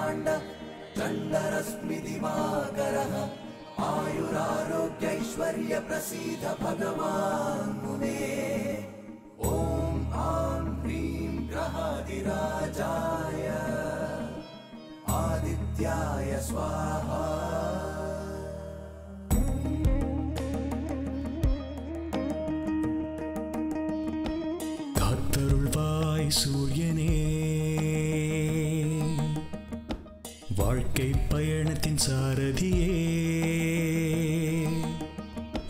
ब्रह्मांड चंडरश्मि दिवाकरः आयुरारोग्यैश्वर्य प्रसीद भगवान् मुने ओम आं ह्रीं ग्रहाधिराजाय आदित्याय स्वाहा காத்தருள்வாய் சூரியனே வாழ்க்கை பயணத்தின் சாரதியே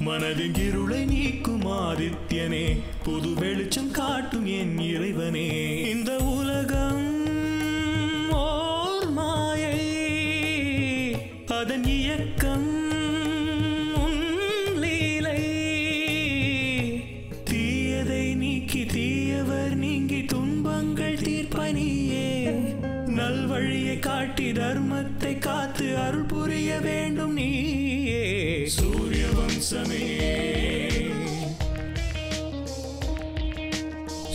மனதின் இருளை நீக்கும் ஆதித்யனே புது வெளிச்சம் காட்டும் என் இறைவனே இந்த உலகம் ஓர் மாயை அதன் இயக்கம் உன் லீலை தீயதை நீக்கி தீயவர் நீங்கி துன்பங்கள் தீர்ப்பனியே நல்வழியை காட்டி தர்மத்தை காத்து அருள் புரிய வேண்டும் நீயே சூரிய வம்சமே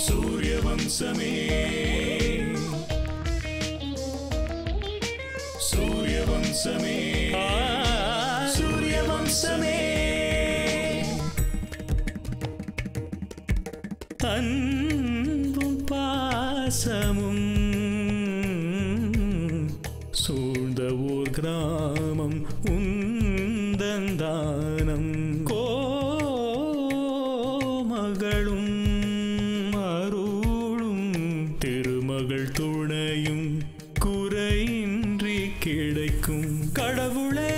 சூரிய வம்சமே சூரிய வம்சமே சூரிய வம்சமே அன்பும் பாசமும் சூழ்ந்த ஊர் கிராமம் உந்தந்தானம் கோமகளும் அருளும் திருமகள் துணையும் குறையின்றி கிடைக்கும் கடவுளே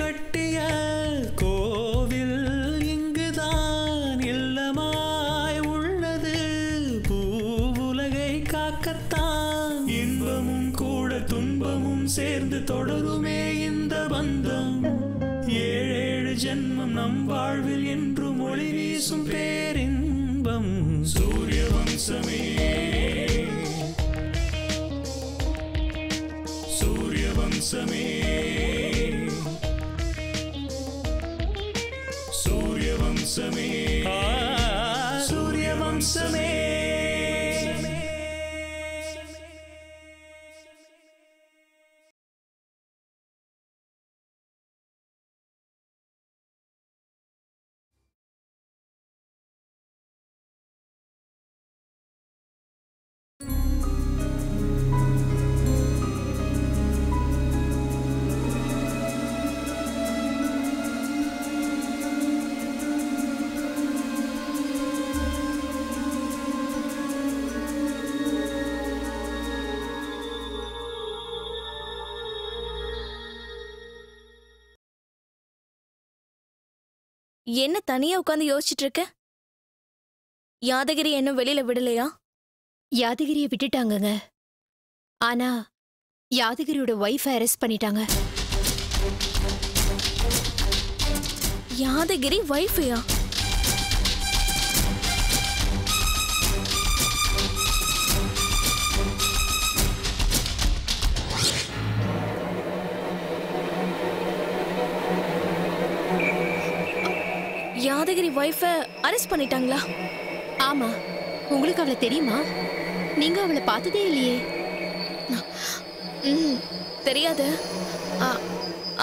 கட்டிய கோவில் இங்குதான் இல்லமாய் உள்ளது பூவுலகை காக்கத்தான் இன்பமும் கூட துன்பமும் சேர்ந்து தொடருமே இந்த பந்தம் ஏழேழு ஜென்மம் நம் வாழ்வில் என்றும் ஒளி வீசும் பேரின்பம் சூரிய வம்சமே சூரிய வம்சமே சூரிய வம்சமே சூரிய வம்சமே என்ன தனியா உட்கார்ந்து யோசிச்சுட்டு இருக்க? யாதகிரி இன்னும் வெளியில விடலையா? யாதகிரியை விட்டுட்டாங்கங்க. ஆனா யாதகிரியோட வைஃப் அரெஸ்ட் பண்ணிட்டாங்க. யாதகிரி வைஃபையா? யாதகிரி வைஃப அரெஸ்ட் பண்ணிட்டாங்களா? ஆமா. உங்களுக்கு அவளை தெரியுமா? நீங்க அவளை பார்த்ததே இல்லையே. தெரியாது.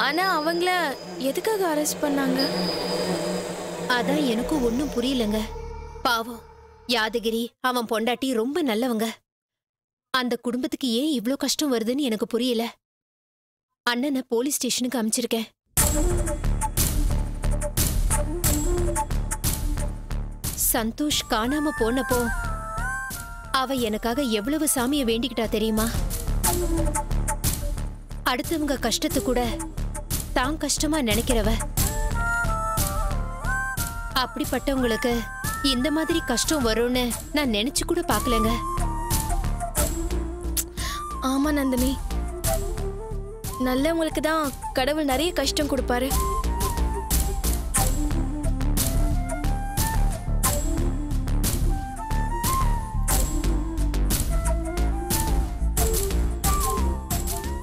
ஆனா அவங்கள எதுக்காக அரெஸ்ட் பண்ணாங்க? அதான் எனக்கும் ஒன்னும் புரியலங்க. பாவம் யாதகிரி அவன் பொண்டாட்டி ரொம்ப நல்லவங்க. அந்த குடும்பத்துக்கு ஏன் இவ்ளோ கஷ்டம் வருதுன்னு எனக்கு புரியல. அண்ணனை போலீஸ் ஸ்டேஷனுக்கு அனுப்பிச்சிருக்கேன். சந்தோஷ் காணாம போனப்போ அவ எனக்காக எவ்வளவு சாமியை வேண்டிக்கிட்டா தெரியுமா? அடுத்தவங்க கஷ்டத்தை கூட தான் கஷ்டமா நினைக்கிறவ. அப்படிப்பட்டவங்களுக்கு இந்த மாதிரி கஷ்டம் வரும்னு நான் நினைச்சு கூட பார்க்கலங்க. ஆமா நந்தினி, நல்லவங்களுக்கு தான் கடவுள் நிறைய கஷ்டம் கொடுப்பாரு.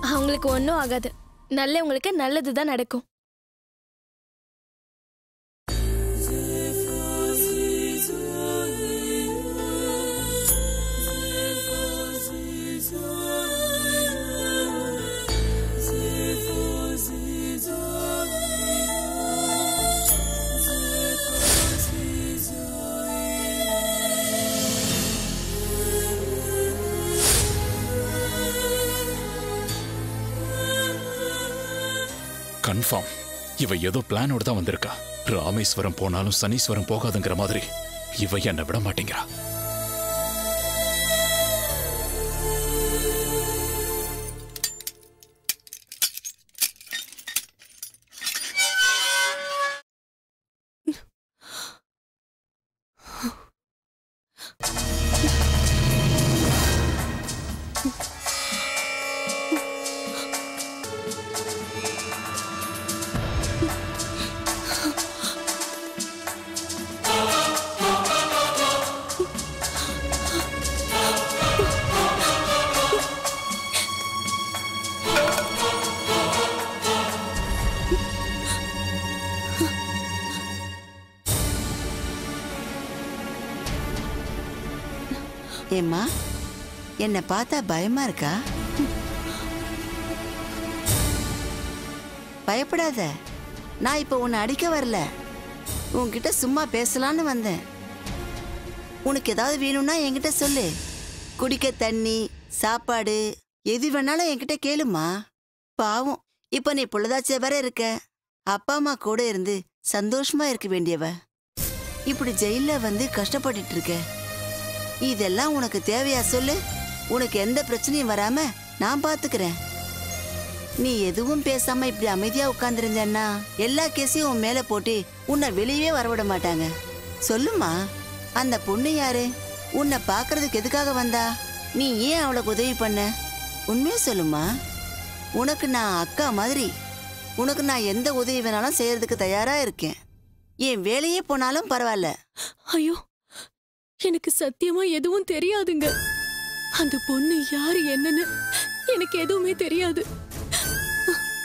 அவங்களுக்கு ஒன்றும் ஆகாது. நல்லவங்களுக்கு நல்லதுதான் நடக்கும். கன்ஃபார்ம் இவ ஏதோ பிளானோட தான் வந்திருக்கா. ராமேஸ்வரம் போனாலும் சனீஸ்வரம் போகாதுங்கிற மாதிரி இவ என்னை விட மாட்டேங்கிறா. ஏம்மா, என்ன பார்த்தா பயமா இருக்கா? பயப்படாத. நான் இப்ப உன்னை அடிக்க வரல, உன்கிட்ட சும்மா பேசலான்னு வந்தேன். உனக்கு ஏதாவது வேணும்னா என்கிட்ட சொல்லு. குடிக்க தண்ணி, சாப்பாடு எது வேணாலும் என்கிட்ட கேளுமா. பாவம், இப்ப நீ பொழுதாச்சே வர இருக்க. அப்பா அம்மா கூட இருந்து சந்தோஷமா இருக்க வேண்டியவ இப்படி ஜெயில வந்து கஷ்டப்பட்டுட்டு இருக்க. இதெல்லாம் உனக்கு தேவையா சொல்லு? உனக்கு எந்த பிரச்சனையும் வராம நான் பாத்துக்கிறேன். நீ எதுவும் பேசாம இப்படி அமைதியா உட்கார்ந்துருந்தேன்னா எல்லா கேஸையும் உன் மேல போட்டு உன்னை வெளியே வரவிட மாட்டாங்க. சொல்லுமா, அந்த பொண்ணு யாரு? உன்னை பாக்குறதுக்கு எதுக்காக வந்தா? நீ ஏன் அவளுக்கு உதவி பண்ண? உண்மையே சொல்லுமா. உனக்கு நான் அக்கா மாதிரி. உனக்கு நான் எந்த உதவி வேணாலும் செய்யறதுக்கு தயாரா இருக்கேன். என் வேலையே போனாலும் பரவாயில்ல. ஐயோ, எனக்கு சத்தியமா எதுவும் தெரியாதுங்க. அந்த பொண்ணு யாரு என்னன்னு எனக்கு எதுவுமே தெரியாது.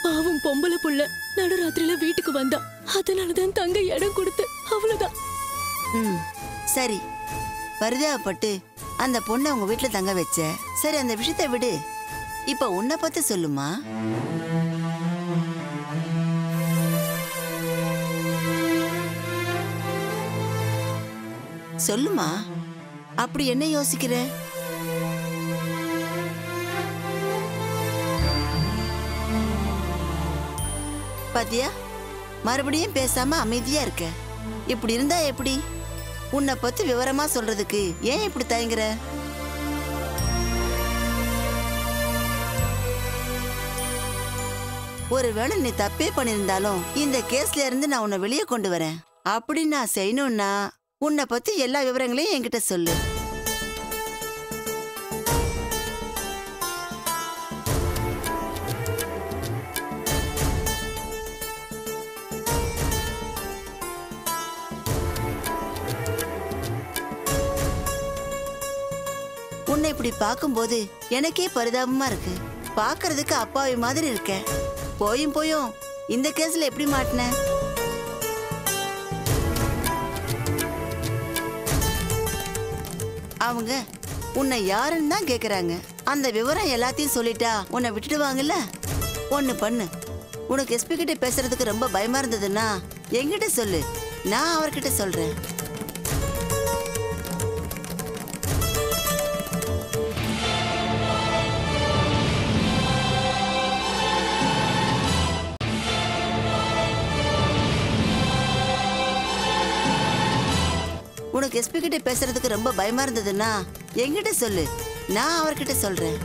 பாவம் பொம்பளை புள்ள நடுராத்திரில வீட்டுக்கு வந்தா, அதனாலதான் தங்க இடம் கொடுத்து அவ்வளவுதான். சரி, பரிதாபப்பட்டு அந்த பொண்ணை உங்க வீட்டுல தங்க வச்ச. சரி, அந்த விஷயத்தை விடு. இப்ப உன்னை பத்தி சொல்லுமா. சொல்லுமா, அப்படி என்ன யோசிக்கிற? பாத்தியா, மறுபடியும் பேசாம அமைதியா இருக்க. இப்படி இருந்தா எப்படி? உன்னை பத்தி விவரமா சொல்றதுக்கு ஏன் இப்படி தயங்குற? ஒருவேளை நீ தப்பே பண்ணிருந்தாலும் இந்த கேஸ்ல இருந்து நான் உன்னை வெளியே கொண்டு வரேன். அப்படி நான் செய்யணும்னா உன்னை பத்தி எல்லா விவரங்களையும் என்கிட்ட சொல்லு. உன்னை இப்படி பார்க்கும்போது எனக்கே பரிதாபமா இருக்கு. பார்க்கிறதுக்கு அப்பாவி மாதிரி இருக்க. போயும் போயும் இந்த கேஸ்ல எப்படி மாட்டின? அவங்க உன்னை யாருன்னு தான் கேக்குறாங்க. அந்த விவரம் எல்லாத்தையும் சொல்லிட்டா உன்னை விட்டுடுவாங்கல்ல. ஒண்ணு பண்ணு, உனக்கு எஸ்பி கிட்ட பேசுறதுக்கு ரொம்ப பயமா இருந்ததுன்னா என்கிட்ட சொல்லு, நான் அவர்கிட்ட சொல்றேன். உனக்கு எஸ்பி கிட்ட பேசுறதுக்கு ரொம்ப பயமா இருந்ததுன்னா என்கிட்ட சொல்லு, நான் அவர்கிட்ட சொல்றேன்.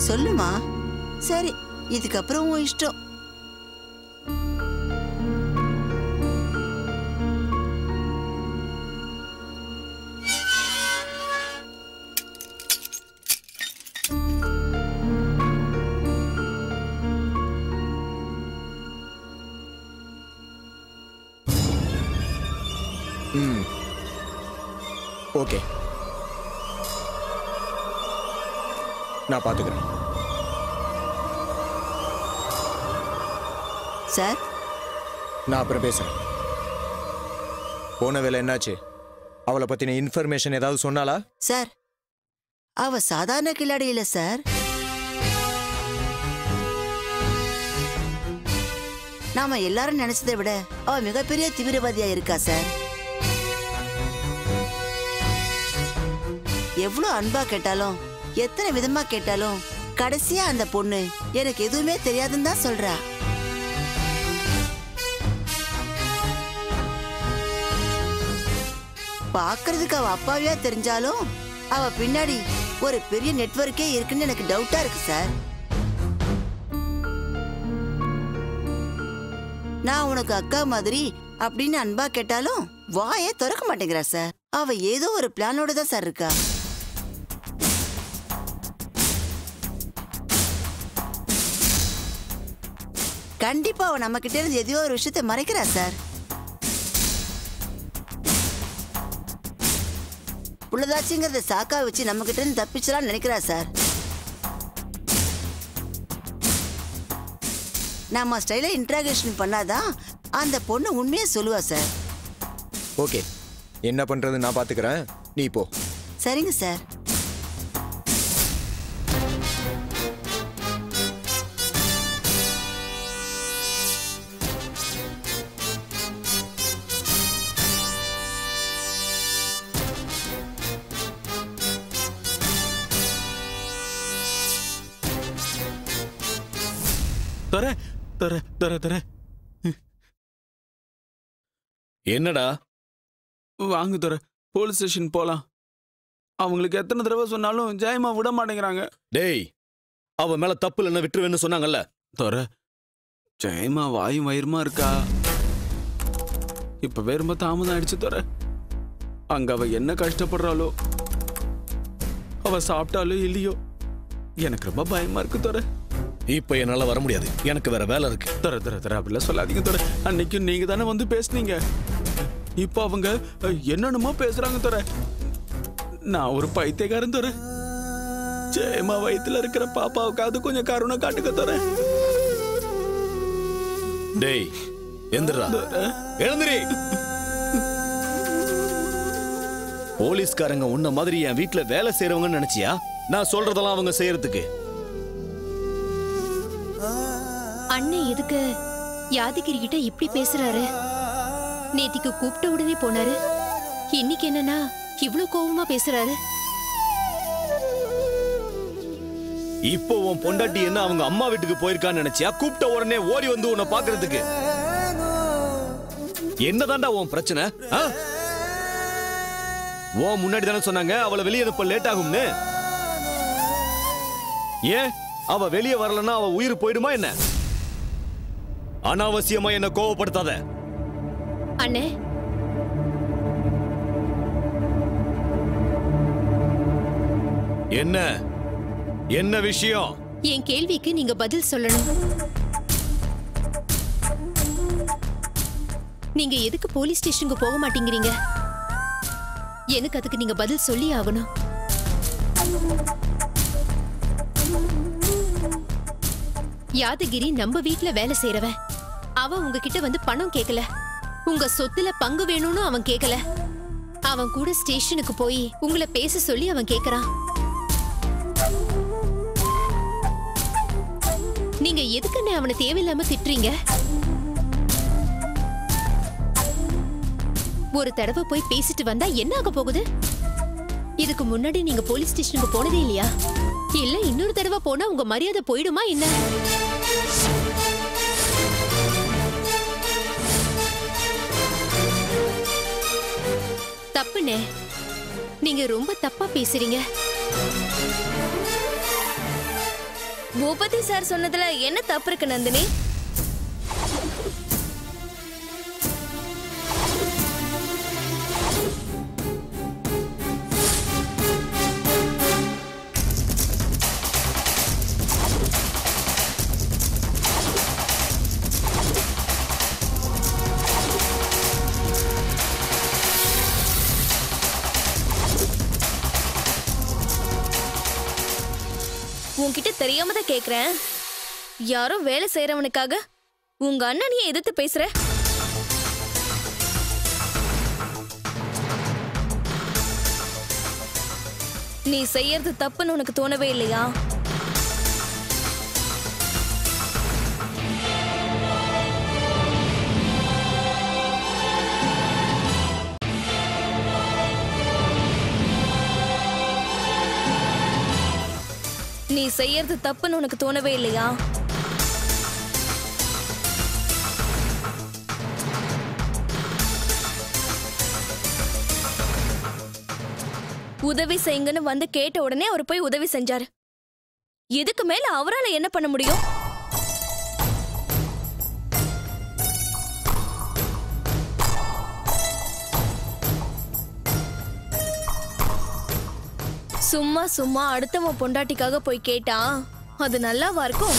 சொல்லுமா. சரி, இதுக்கப்புறம் உன் இஷ்டம். ஓகே, நான் பாத்துக்கிறேன். சார், நான் அப்புறம் பேசுறேன். போன வேலை என்னாச்சு? அவளை பத்தின இன்ஃபர்மேஷன் ஏதாவது சொன்னாலா? சார், அவ சாதாரண கில்லாடி இல்ல சார். நாம எல்லாரும் நினைச்சதை விட அவ மிகப்பெரிய தீவிரவாதியா இருக்கா சார். எவ்வளவு அன்பா கேட்டாலும் எத்தனை விதமா கேட்டாலும் கடைசியா அந்த பொண்ணு எனக்கு எதுவுமே தெரியாதுன்னு தான் சொல்றா. பாக்குறதுக்கு அவ அப்பாவியா தெரிஞ்சாலும் அவ பின்னாடி ஒரு பெரிய நெட்வொர்க்கே இருக்குன்னு எனக்கு டவுட்டா இருக்கு சார். நான் உனக்கு அக்கா மாதிரி அப்படின்னு அன்பா கேட்டாலும் வாயே திறக்க மாட்டேங்கிறா சார். அவ ஏதோ ஒரு பிளானோட தான் சார் இருக்கா. கண்டிப்பா அவ நம்ம கிட்ட இருந்து எதையோ ஒரு விஷயத்தை மறைக்கிறா சார். புள்ளதாச்சுங்கிறத சாக்கா வச்சு நம்ம கிட்ட இருந்து தப்பிச்சலாம்னு நினைக்கிறா சார். நம்ம ஸ்டைல இன்ட்ராகேஷன் பண்ணாதான் அந்த பொண்ணு உண்மையை சொல்லுவா சார். ஓகே, என்ன பண்றது நான் பாத்துக்கிறேன், நீ போ. சரிங்க சார். தர தர தர தர என்னடா? வாங்க தர, போலீஸ் ஸ்டேஷன் போலாம். அவங்களுக்கு எத்தனை தடவை சொன்னாலும் ஜெயமா விட மாட்டேங்கிறாங்க. டேய், அவ மேல தப்பு இல்லைன்னு விட்டுருவேன்னு சொன்னாங்கல்ல. தர, ஜெயமா வாயும் வயிறுமா இருக்கா. இப்ப வேறுமா தாமதம் ஆயிடுச்சு தர. அங்க அவ என்ன கஷ்டப்படுறாளோ, அவ சாப்பிட்டாலோ இல்லையோ, எனக்கு ரொம்ப பயமா இருக்கு தர. இப்ப என்னால வர முடியாது, எனக்கு வேற வேலை இருக்கு. தர தர தர அப்படிலாம் சொல்லாதீங்க தர. அன்னைக்கு நீங்க தானே வந்து பேசுனீங்க. இப்ப அவங்க என்னென்னமோ பேசுறாங்க தர. நான் ஒரு பைத்தியக்காரன் தர. ஜெயமா வயித்துல இருக்கிற பாப்பாவுக்காவது கொஞ்சம் கருணை காட்டுக்க தர. டேய், எந்திரா, எழுந்திரி. போலீஸ்காரங்க உன்ன மாதிரி என் வீட்டுல வேலை செய்யறவங்கன்னு நினைச்சியா? நான் சொல்றதெல்லாம் அவங்க செய்யறதுக்கு. அண்ணன் எதுக்கு யாதகிரி கிட்ட இப்படி பேசுறாரு? நேத்திக்கு கூப்பிட்ட உடனே போனாரு, இன்னைக்கு என்னன்னா இவ்ளோ கோவமா பேசுறாரு? இப்போ உன் பொண்டாட்டி என்ன அவங்க அம்மா வீட்டுக்கு போயிருக்கான்னு நினைச்சியா? கூப்பிட்ட உடனே ஓடி வந்து உன்னை பாக்குறதுக்கு. என்னதான்டா உன் பிரச்சனை? உன் முன்னாடி தானே சொன்னாங்க அவளை வெளியே அனுப்ப லேட் ஆகும்னு. ஏன் அவ வெளியே வரலன்னா அவ உயிர் போயிடுமா என்ன? அனாவசியமா என்ன கோவப்படுத்தாத. அண்ணே, என்ன என்ன விஷயம்? என் கேள்விக்கு நீங்க பதில் சொல்லணும். நீங்க எதுக்கு போலீஸ் ஸ்டேஷனுக்கு போக மாட்டேங்கிறீங்க? எனக்கு அதுக்கு நீங்க பதில் சொல்லி ஆகணும். யாதகிரி நம்ம வீட்ல வேலை செய்யறவன். அவன் உங்ககிட்ட வந்து பணம் கேட்கல, உங்க சொத்துல பங்கு வேணும்னு அவன் கேட்கல. அவன் கூட ஸ்டேஷனுக்கு போய் உங்களை பேச சொல்லி அவன் கேக்குறான். நீங்க எதுக்குன்னு அவனை தேவையில்லாம திட்டுறீங்க? ஒரு தடவை போய் பேசிட்டு வந்தா என்ன ஆக போகுது? இதுக்கு முன்னாடி நீங்க போலீஸ் ஸ்டேஷனுக்கு போனதே இல்லையா? இல்ல இன்னொரு தடவை போனா உங்க மரியாதை போயிடுமா என்ன? தப்புனே, நீங்க ரொம்ப தப்பா பேசுறீங்க. பூபதி சார் சொன்னதுல என்ன தப்பு இருக்கு நந்தினி? உன்கிட்ட தெரியாம தான் கேக்குறேன். யாரோ வேலை செய்யறவனுக்காக உங்க அண்ணனையே எதிர்த்து பேசுற? நீ செய்யறது தப்புன்னு உனக்கு தோணவே இல்லையா? நீ செய்யறது தப்புன்னு உனக்கு தோணவே இல்லையா? உதவி செய்யுங்கன்னு வந்து கேட்ட உடனே அவர் போய் உதவி செஞ்சாரு. இதுக்கு மேல அவரால் என்ன பண்ண முடியும்? சும்மா சும்மா அடுத்தவன் பொண்டாட்டிக்காக போய் கேட்டா அது நல்லாவா இருக்கும்?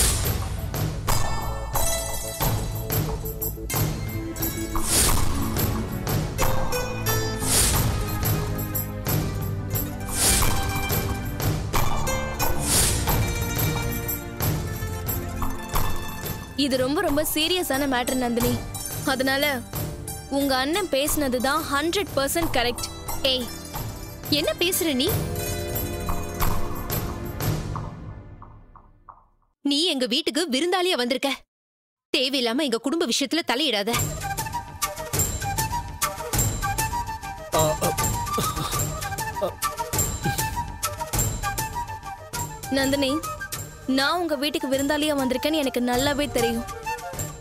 இது ரொம்ப ரொம்ப சீரியஸான மேட்டர் நந்தினி. அதனால உங்க அண்ணன் பேசினதுதான் 100% கரெக்ட். ஏய், என்ன பேசுற நீ? நீ எங்க வீட்டுக்கு விருந்தாளியா வந்திருக்க. தேவையில்லாம எங்க குடும்ப விஷயத்துல தலையிடாத. நந்தினி, நான் உங்க வீட்டுக்கு விருந்தாளியா வந்திருக்கேன்னு எனக்கு நல்லாவே தெரியும்.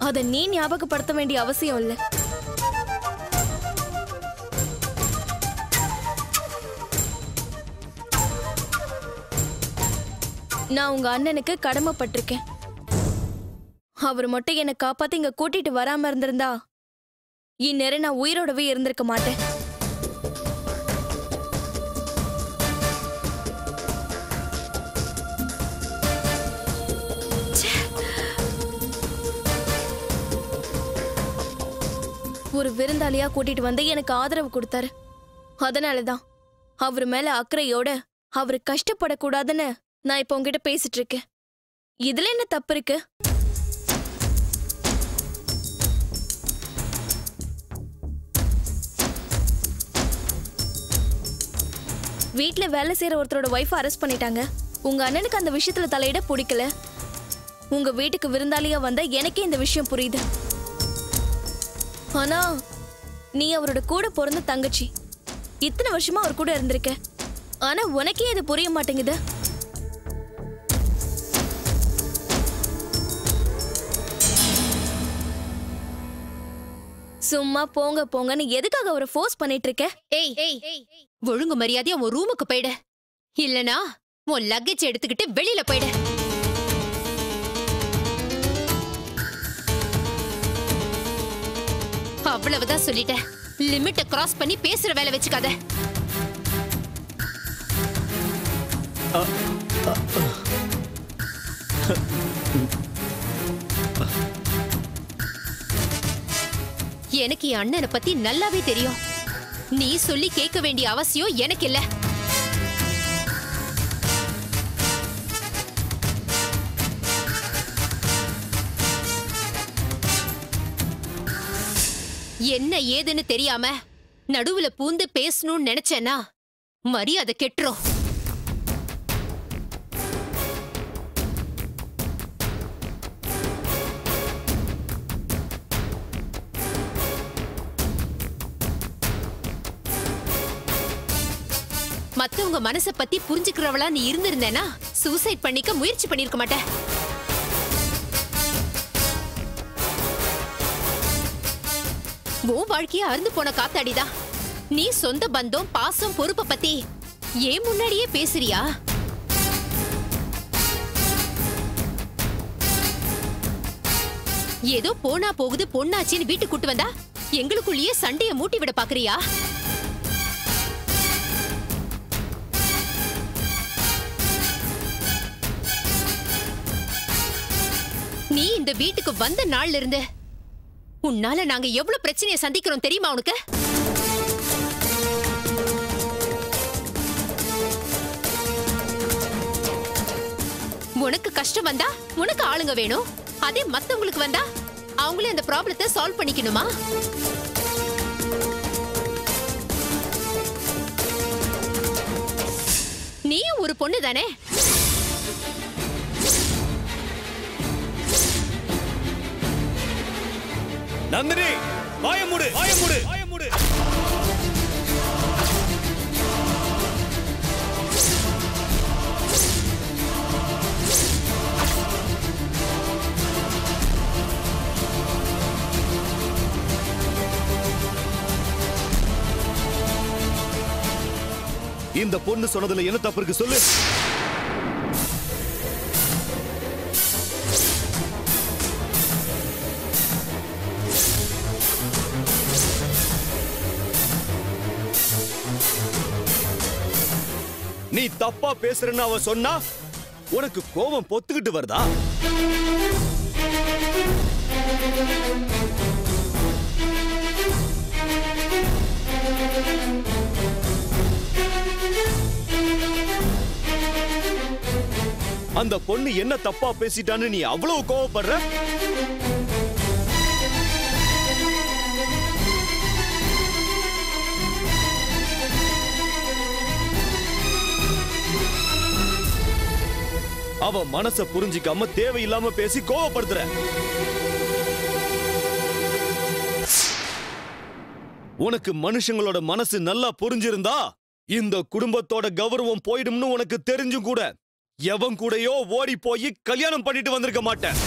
அதை நீ ஞாபகப்படுத்த வேண்டிய அவசியம் இல்லை. நான் உங்க அண்ணனுக்கு கடமைப்பட்டிருக்கேன். அவர் மட்டும் என்னை காப்பாத்தி இங்க கூட்டிட்டு வராம இருந்திருந்தா இந்நேரம் நான் உயிரோடவே இருந்திருக்க மாட்டேன். ஒரு விருந்தாளியா கூட்டிட்டு வந்து எனக்கு ஆதரவு கொடுத்தாரு. அதனாலதான் அவர் மேல அக்கறையோட அவரு கஷ்டப்படக்கூடாதுன்னு நான் இப்ப உங்ககிட்ட பேசிட்டு இருக்கேன். இதுல என்ன தப்பு இருக்கு? வீட்டுல வேலை செய்யற ஒருத்தரோட ஒய்ஃப் அரெஸ்ட் பண்ணிட்டாங்க. உங்க அண்ணனுக்கு அந்த விஷயத்துல தலையிட பிடிக்கல. உங்க வீட்டுக்கு விருந்தாளியா வந்த எனக்கே இந்த விஷயம் புரியுது. ஆனா நீ அவரோட கூட பிறந்த தங்கச்சி. இத்தனை வருஷமா அவர் கூட இருந்திருக்க. ஆனா உனக்கே இது புரிய மாட்டேங்குது. சும்மா போங்க போங்கன்னு எதுக்காக அவரை ஃபோர்ஸ் பண்ணிட்டு இருக்க? ஏய், ஒழுங்கு மரியாதையா உன் ரூமுக்கு போயிடு. இல்லனா உன் லக்கேஜ் எடுத்துக்கிட்டு வெளியில போயிடு. அவ்வளவுதான் சொல்லிட்டேன். லிமிட்டை கிராஸ் பண்ணி பேசுற வேலை வச்சுக்காத. எனக்கு என் அண்ணனை பத்தி நல்லாவே தெரியும். நீ சொல்லி கேட்க வேண்டிய அவசியம் எனக்கு இல்ல. என்ன ஏதுன்னு தெரியாம நடுவுல பூந்து பேசணும்னு நினைச்சேன்னா மரியாதை கெட்டுரும். மத்தவங்க மனச பத்தி புரிஞ்சுக்கிறவளா நீ இருந்திருந்தேனா சூசைட் பண்ணிக்க முயற்சி பண்ணிருக்க மாட்டேன். உன் வாழ்க்கைய அறுந்து போன காத்தாடிதான். நீ சொந்த பந்தம் பாசம் பொறுப்பை பத்தி ஏன் முன்னாடியே பேசுறியா? ஏதோ போனா போகுது பொண்ணாச்சின்னு வீட்டுக்கு கூட்டு வந்தா எங்களுக்குள்ளேயே சண்டைய மூட்டி விட பாக்குறியா? நீ இந்த வீட்டுக்கு வந்த நாள்ல இருந்து உன்னால நாங்க எவ்வளவு பிரச்சனையை சந்திக்கிறோம் தெரியுமா உனக்கு? உனக்கு கஷ்டம் வந்தா உனக்கு ஆளுங்க வேணும். அதே மத்தவங்களுக்கு வந்தா அவங்களே அந்த ப்ராப்ளத்தை சால்வ் பண்ணிக்கணுமா? நீயும் ஒரு பொண்ணு தானே? நந்தினி, வாய மூடு, வாய மூடு, வாய மூடு. இந்த பொண்ணு சொன்னதுல என்ன தப்பு இருக்கு சொல்லு. நீ தப்பா பேசுறன்னு அவ சொன்னா உனக்கு கோபம் பொத்துக்கிட்டு வருதா? அந்த பொண்ணு என்ன தப்பா பேசிட்டான்னு நீ அவ்வளவு கோவப்படுற? அவ மனச புரிஞ்சிக்காம தேவையில்லாம பேசி கோவப்படுத்துற. உனக்கு மனுஷங்களோட மனசு நல்லா புரிஞ்சிருந்தா இந்த குடும்பத்தோட கௌரவம் போயிடும்னு உனக்கு தெரிஞ்சும் கூட எவன் கூடயோ ஓடி போய் கல்யாணம் பண்ணிட்டு வந்திருக்க மாட்டேன்.